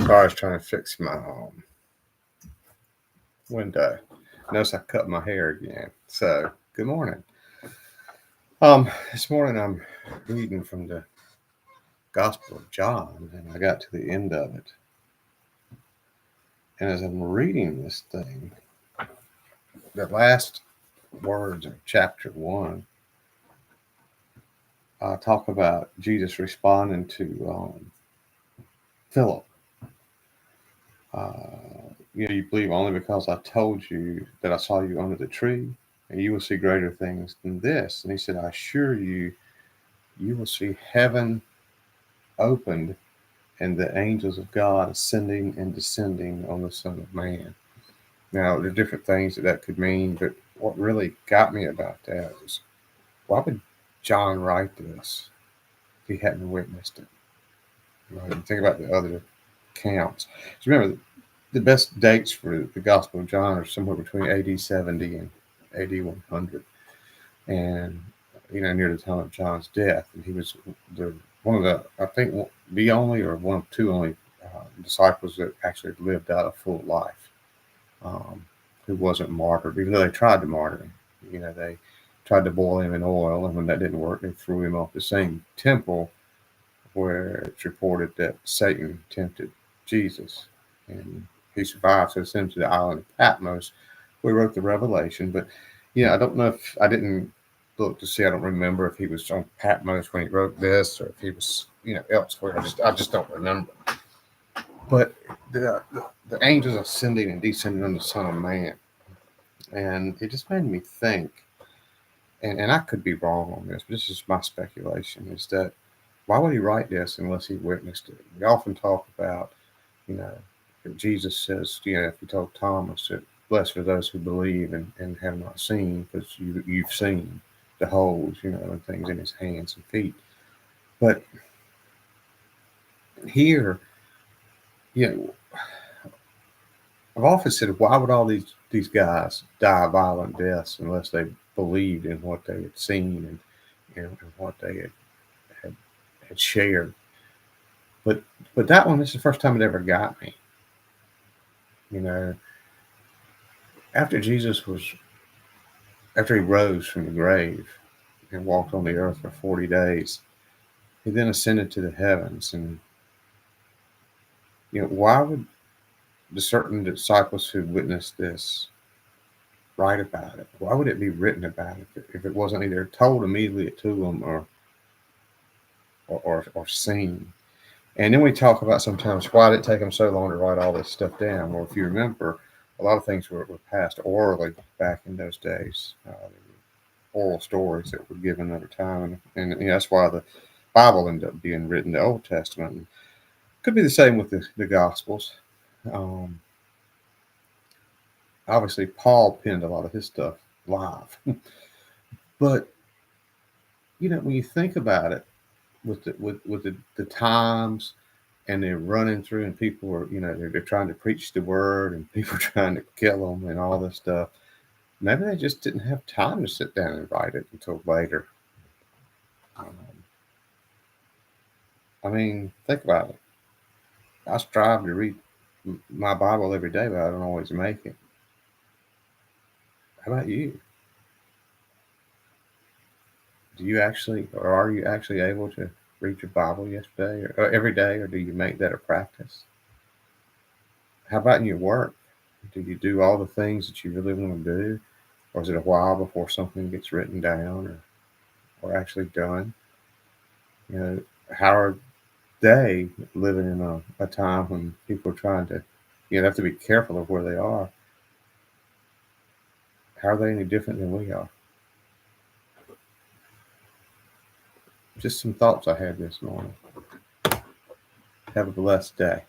Sorry, I was trying to fix my window. Notice I cut my hair again. So, good morning. This morning I'm reading from the Gospel of John, and I got to the end of it. And as I'm reading this thing, the last words of chapter 1 talk about Jesus responding to Philip. You believe only because I told you that I saw you under the tree, and you will see greater things than this. And he said, I assure you, you will see heaven opened and the angels of God ascending and descending on the Son of Man. Now, there are different things that could mean, but what really got me about that was, why would John write this if he hadn't witnessed it? You think about the other accounts. So remember, the best dates for the Gospel of John are somewhere between AD 70 and AD 100. And, near the time of John's death. And he was one of the, I think, the only or one of two only disciples that actually lived out a full life, who wasn't martyred, even though they tried to martyr him. They tried to boil him in oil, and when that didn't work, they threw him off the same temple where it's reported that Satan tempted Jesus. And he survived, so they sent him to the island of Patmos, where he wrote the Revelation. But, I don't know if I didn't look to see. I don't remember if he was on Patmos when he wrote this, or if he was, elsewhere. I just don't remember. But the angels ascending and descending on the Son of Man, and it just made me think. And I could be wrong on this, but this is my speculation: is that why would he write this unless he witnessed it? We often talk about, Jesus says, if he told Thomas that blessed are those who believe and have not seen, because you've seen the holes, and things in his hands and feet. But here, I've often said, why would all these guys die violent deaths unless they believed in what they had seen and what they had shared? But that one, this is the first time it ever got me. After he rose from the grave and walked on the earth for 40 days, he then ascended to the heavens. And, why would the certain disciples who witnessed this write about it? Why would it be written about it if it wasn't either told immediately to them or seen? And then we talk about sometimes, why did it take them so long to write all this stuff down? Well, if you remember, a lot of things were passed orally back in those days. Oral stories that were given over time. And that's why the Bible ended up being written, the Old Testament. And could be the same with the Gospels. Obviously, Paul penned a lot of his stuff live. But, when you think about it, with the times, and they're running through, and people are, they're trying to preach the word, and people are trying to kill them and all this stuff. Maybe they just didn't have time to sit down and write it until later. Think about it. I strive to read my Bible every day, but I don't always make it. How about you? Do you actually, or are you actually able to read your Bible yesterday or every day, or do you make that a practice? How about in your work? Do you do all the things that you really want to do, or is it a while before something gets written down or actually done? How are they living in a time when people are trying to, have to be careful of where they are? How are they any different than we are? Just some thoughts I had this morning. Have a blessed day.